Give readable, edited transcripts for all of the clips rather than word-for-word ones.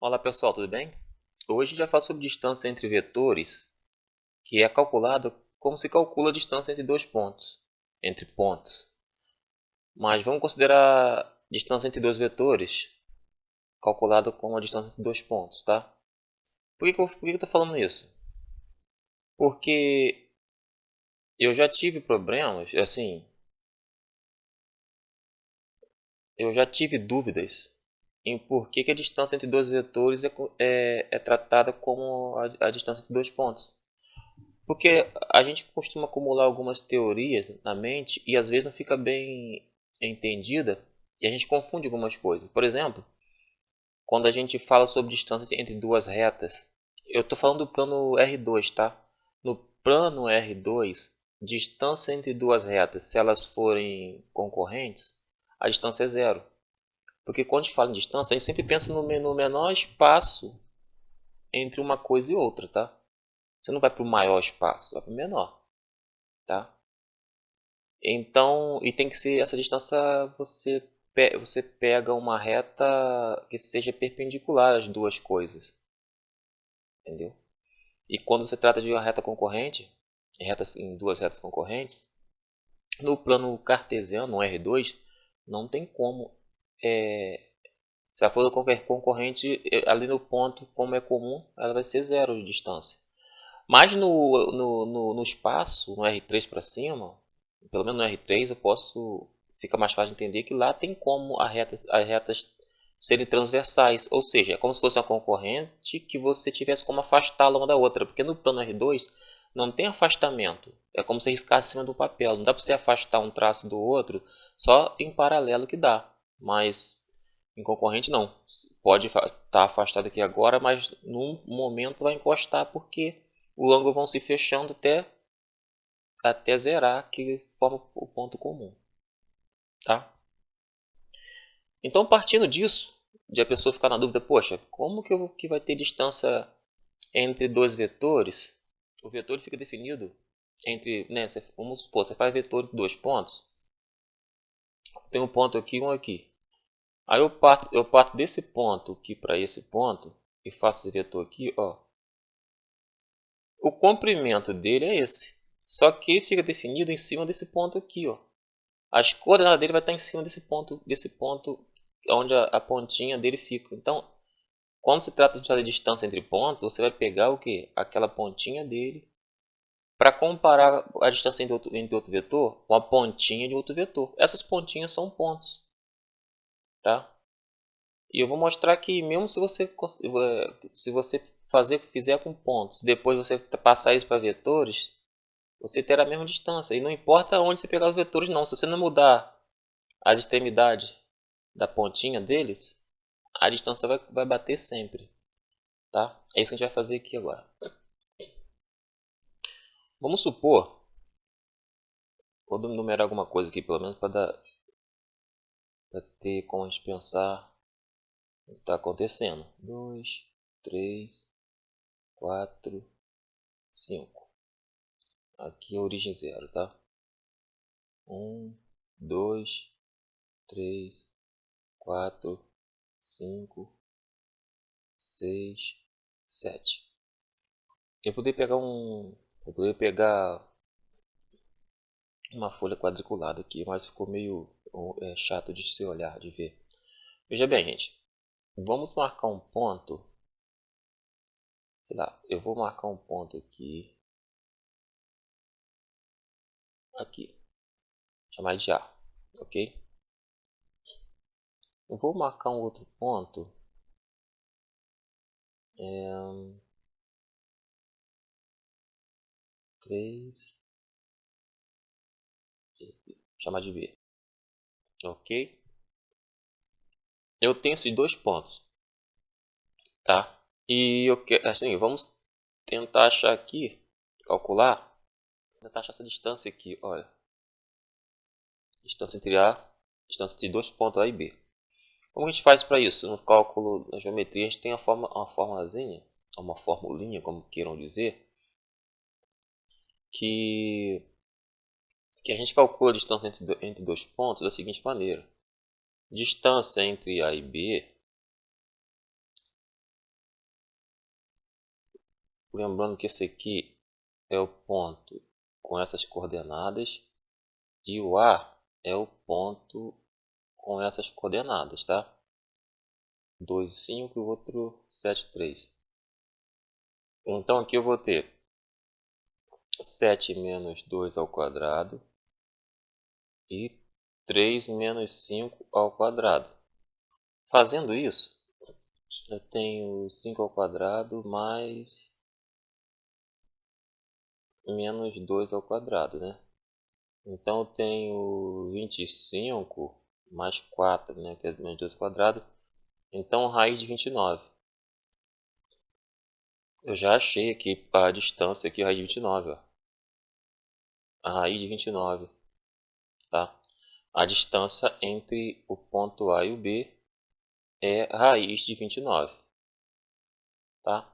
Olá pessoal, tudo bem? Hoje a gente vai falar sobre distância entre vetores, que é calculado como se calcula a distância entre dois pontos, entre pontos. Mas vamos considerar a distância entre dois vetores, calculada como a distância entre dois pontos, tá? Por que eu estou falando isso? Porque eu já tive problemas, assim, eu já tive dúvidas em por que a distância entre dois vetores é tratada como a distância entre dois pontos. Porque a gente costuma acumular algumas teorias na mente e às vezes não fica bem entendida e a gente confunde algumas coisas. Por exemplo, quando a gente fala sobre distância entre duas retas, eu estou falando do plano R2, tá? No plano R2, distância entre duas retas, se elas forem concorrentes, a distância é zero. Porque quando a gente fala em distância, a gente sempre pensa no menor espaço entre uma coisa e outra, tá? Você não vai para o maior espaço, você vai para o menor, tá? Então, e tem que ser essa distância, você pega uma reta que seja perpendicular às duas coisas, entendeu? E quando você trata de uma reta concorrente, em duas retas concorrentes, no plano cartesiano, no R2, não tem como, se a for qualquer concorrente, ali no ponto, como é comum, ela vai ser zero de distância. Mas no espaço, no R3 para cima, pelo menos no R3, eu posso. Fica mais fácil de entender que lá tem como as retas serem transversais. Ou seja, é como se fosse uma concorrente que você tivesse como afastá-la uma da outra. Porque no plano R2 não tem afastamento. É como se riscar acima do papel. Não dá para você afastar um traço do outro, só em paralelo que dá. Mas em concorrente não. Pode estar afastado aqui agora, mas num momento vai encostar porque o ângulo vão se fechando até zerar, que forma o ponto comum, tá? Então, partindo disso, de a pessoa ficar na dúvida, poxa, como que vai ter distância entre dois vetores? O vetor fica definido entre, né, vamos supor, você faz vetor de dois pontos, tem um ponto aqui e um aqui. Aí eu parto desse ponto aqui para esse ponto e faço esse vetor aqui, ó. O comprimento dele é esse, só que ele fica definido em cima desse ponto aqui, ó. As coordenadas dele vai estar em cima desse ponto onde a pontinha dele fica. Então, quando se trata de fazer distância entre pontos, você vai pegar o que? Aquela pontinha dele para comparar a distância entre outro vetor com a pontinha de outro vetor. Essas pontinhas são pontos, tá? E eu vou mostrar que mesmo se você fizer com pontos, depois você passar isso para vetores, você terá a mesma distância. E não importa onde você pegar os vetores, não. Se você não mudar as extremidades da pontinha deles, a distância vai bater sempre, tá? É isso que a gente vai fazer aqui agora. Vamos supor, vou numerar alguma coisa aqui, pelo menos para ter como a gente pensar o que está acontecendo. 2, 3, 4, 5. Aqui é a origem zero, tá? 1, 2, 3, 4, 5, 6, 7. Eu poderia pegar uma folha quadriculada aqui, mas ficou meio chato de se olhar, de ver. Veja bem, gente. Vamos marcar um ponto. Sei lá, eu vou marcar um ponto aqui. Aqui. Chamar de A. Ok? Eu vou marcar um outro ponto. É, 3. Chamar de B. Ok? Eu tenho esses dois pontos. Tá? E eu quero. Assim, vamos tentar achar aqui. Calcular. Tentar achar essa distância aqui. Olha. Distância entre A. Distância entre dois pontos A e B. Como a gente faz para isso? No cálculo, na geometria, a gente tem uma formulazinha, uma formulinha, como queiram dizer, que, que a gente calcula a distância entre dois pontos da seguinte maneira. Distância entre A e B lembrando que esse aqui é o ponto com essas coordenadas e o A é o ponto com essas coordenadas, tá? 2, 5 e o outro 7, 3. Então aqui eu vou ter 7 menos 2 ao quadrado e 3 menos 5 ao quadrado. Fazendo isso, eu tenho 5 ao quadrado mais menos 2 ao quadrado, né? Então eu tenho 25 mais 4, né? Que é menos 2 ao quadrado. Então raiz de 29. Eu já achei aqui a distância aqui, a raiz de 29, ó. A raiz de 29, tá? A distância entre o ponto A e o B é raiz de 29, tá?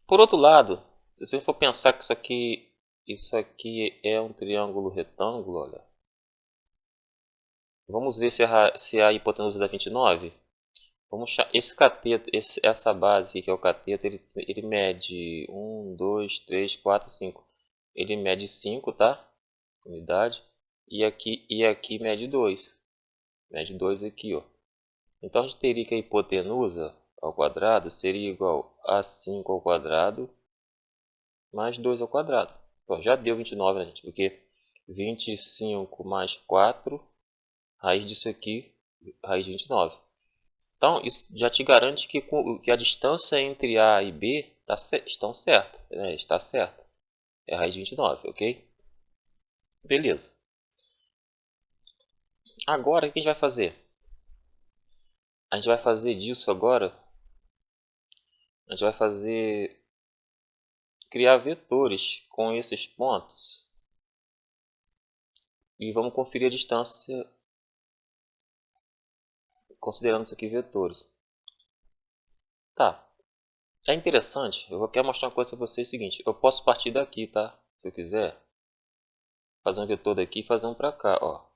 Por outro lado, se você for pensar que isso aqui é um triângulo retângulo, olha. Vamos ver se a hipotenusa dá 29. Esse cateto, essa base aqui, que é o cateto, ele mede 1, 2, 3, 4, 5. Ele mede 5, tá? Unidade. E aqui mede 2. Mede 2 aqui, ó. Então a gente teria que a hipotenusa ao quadrado seria igual a 5 ao quadrado mais 2 ao quadrado. Então, já deu 29, né, gente? Porque 25 mais 4, raiz disso aqui, raiz de 29. Então, isso já te garante que a distância entre A e B estão certa, né? Está certa. É a raiz de 29, ok? Beleza. Agora, o que a gente vai fazer? A gente vai fazer disso agora. A gente vai criar vetores com esses pontos. E vamos conferir a distância considerando isso aqui vetores. Tá. É interessante. Eu quero mostrar uma coisa para vocês. É o seguinte. Eu posso partir daqui, tá? Se eu quiser. Fazer um vetor daqui e fazer um para cá, ó.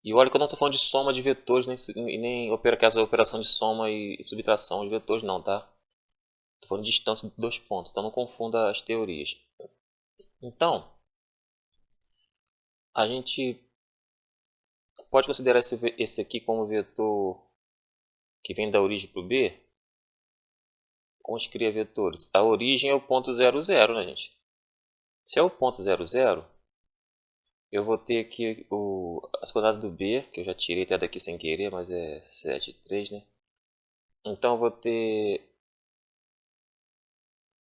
E olha que eu não estou falando de soma de vetores, nem essa operação de soma e subtração de vetores, não, tá? Estou falando de distância de dois pontos, então não confunda as teorias. Então, a gente pode considerar esse aqui como vetor que vem da origem para o B. Como a gente cria vetores? A origem é o ponto 0, 0, né, gente? Se é o ponto 0, 0, eu vou ter aqui as coordenadas do B, que eu já tirei até daqui sem querer, mas é 7, 3, né? Então eu vou ter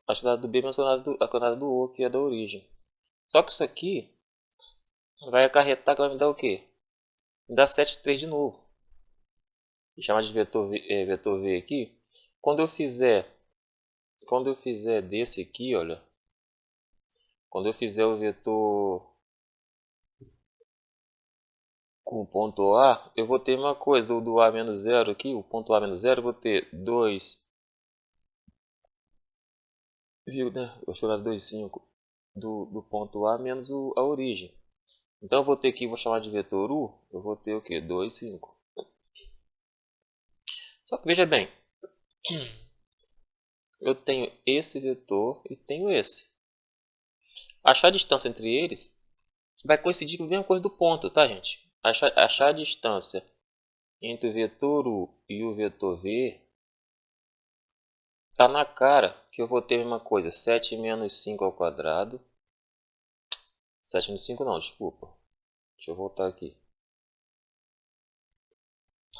as coordenadas do B mais a coordenada do O, que é da origem. Só que isso aqui vai acarretar que vai me dar o quê? Me dá 7, 3 de novo. Vou chamar de vetor V aqui. Quando eu fizer desse aqui, olha. Quando eu fizer o vetor com o ponto A, eu vou ter uma coisa, do A menos 0 aqui, o ponto A menos 0, eu vou ter 2, né? Eu vou 2,5 do ponto A menos a origem. Então eu vou ter aqui, vou chamar de vetor U, eu vou ter o que? 2, 5. Só que veja bem, eu tenho esse vetor e tenho esse. Achar a distância entre eles vai coincidir com a mesma coisa do ponto, tá, gente? Achar a distância entre o vetor U e o vetor V tá na cara que eu vou ter a mesma coisa. 7 menos 5 ao quadrado. 7 menos 5 não, desculpa. Deixa eu voltar aqui.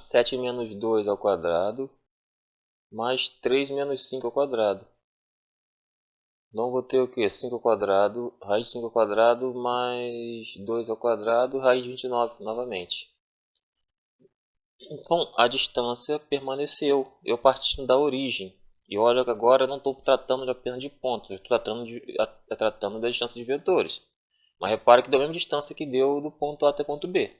7 menos 2 ao quadrado mais 3 menos 5 ao quadrado. Então vou ter o que? 5 ao quadrado, raiz de 5 ao quadrado mais 2 ao quadrado, raiz de 29 novamente. Então a distância permaneceu, eu partindo da origem. E olha que agora eu não estou tratando apenas de pontos, eu estou tratando da distância de vetores. Mas repare que deu a mesma distância que deu do ponto A até o ponto B.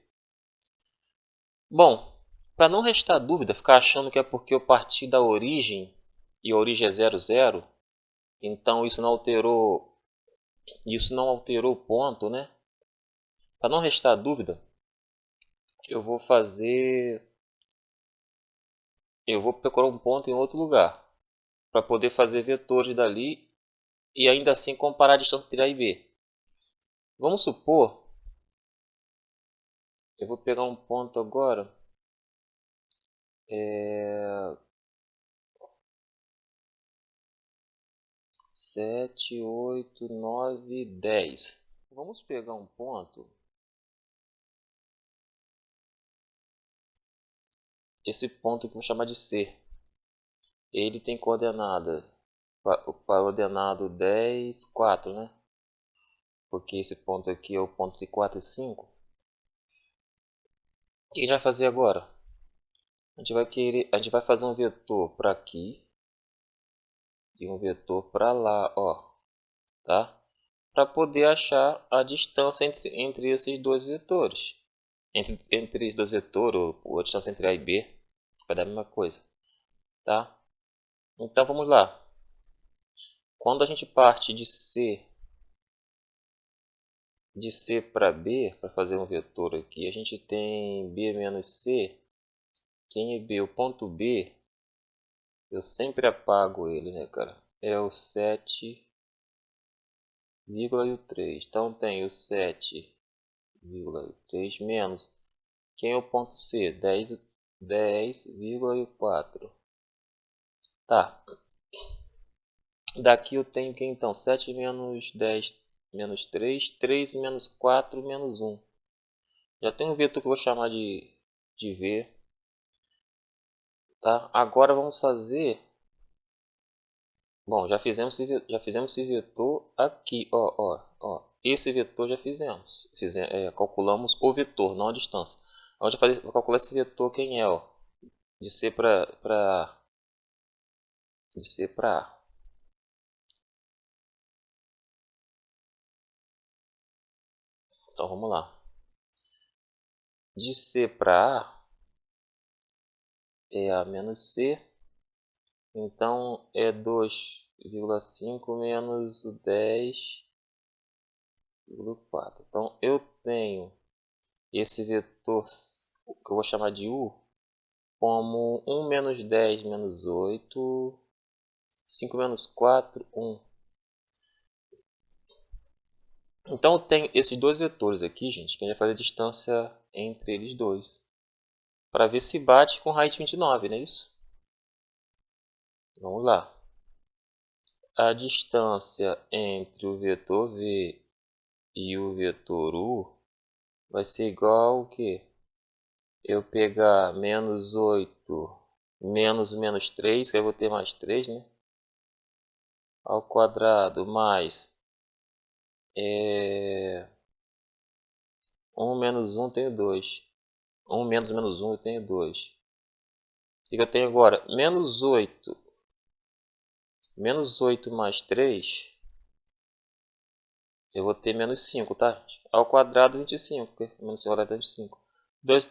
Bom, para não restar dúvida, ficar achando que é porque eu parti da origem e a origem é 0, 0, então isso não alterou o ponto, né? Para não restar dúvida, eu vou procurar um ponto em outro lugar. para poder fazer vetores dali e ainda assim comparar a distância entre A e B. Vamos supor, eu vou pegar um ponto agora, 7, 8, 9, 10. Vamos pegar um ponto. Esse ponto que eu vou chamar de C. Ele tem coordenada, coordenado 10, 4, né? Porque esse ponto aqui é o ponto de 4 e 5. O que a gente vai fazer agora? A gente vai fazer um vetor para aqui e um vetor para lá, ó, tá? Para poder achar a distância entre esses dois vetores. Entre os dois vetores, ou a distância entre A e B, vai dar a mesma coisa, tá? Então vamos lá. Quando a gente parte de C para B, para fazer um vetor aqui, a gente tem B menos C. Quem é B? O ponto B, eu sempre apago ele, né, cara? É o 7,3. Então tem o 7,3 menos. Quem é o ponto C? 10,4. Tá. Daqui eu tenho que então 7 menos 10 menos 3, 3 menos 4 menos 1. Já tem um vetor que eu vou chamar de V. Tá? Agora vamos fazer. Bom, já fizemos esse vetor aqui. Ó. Esse vetor já fizemos. Calculamos o vetor, não a distância. Agora vou calcular esse vetor, quem é? Ó, de C para A. Então vamos lá. De C para A é A menos C. Então é 2,5 menos o 10,4. Então eu tenho esse vetor que eu vou chamar de U como 1 menos 10 menos 8, 5 menos 4, 1. Então eu tenho esses dois vetores aqui, gente, que a gente vai fazer a distância entre eles dois. Para ver se bate com raiz de 29, não é isso? Vamos lá. A distância entre o vetor V e o vetor U vai ser igual ao quê? Eu pegar menos 8 menos 3, que aí eu vou ter mais 3, né? Ao quadrado mais 1 menos 1 eu tenho 2. 1 menos 1 eu tenho 2. O que eu tenho agora? Menos 8. Menos 8 mais 3, eu vou ter menos 5, tá? Ao quadrado 25, porque menos 5 ao quadrado é 25.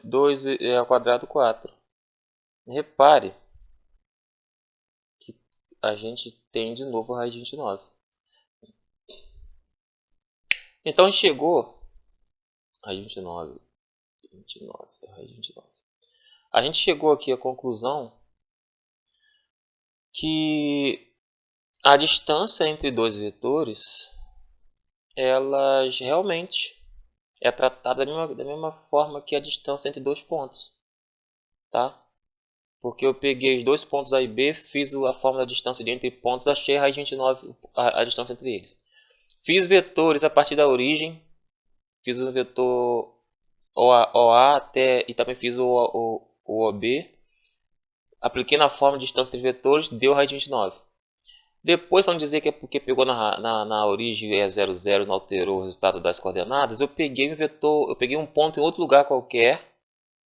2 ao quadrado 4. Repare que a gente tem de novo a raiz de 29. Então a gente chegou a raiz de 29. 29, a raiz de 29. A gente chegou aqui à conclusão que a distância entre dois vetores, elas realmente é tratada da mesma forma que a distância entre dois pontos, tá? Porque eu peguei os dois pontos A e B, fiz a fórmula da distância entre pontos, achei a raiz de 29, a distância entre eles. Fiz vetores a partir da origem, fiz o vetor OA até, e também fiz o OB. Apliquei na fórmula de distância entre vetores, deu a raiz de 29. Depois, vamos dizer que é porque pegou na origem é 0, 0, não alterou o resultado das coordenadas, eu peguei um vetor, eu peguei um ponto em outro lugar qualquer,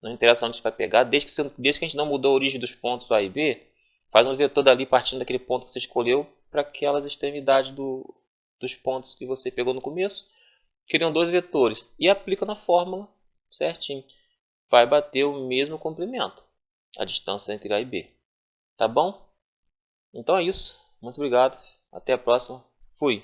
não interessa onde a gente vai pegar, desde que a gente não mudou a origem dos pontos A e B, faz um vetor dali partindo daquele ponto que você escolheu para aquelas extremidades dos pontos que você pegou no começo. Criam dois vetores e aplica na fórmula certinho. Vai bater o mesmo comprimento, a distância entre A e B. Tá bom? Então é isso. Muito obrigado. Até a próxima. Fui.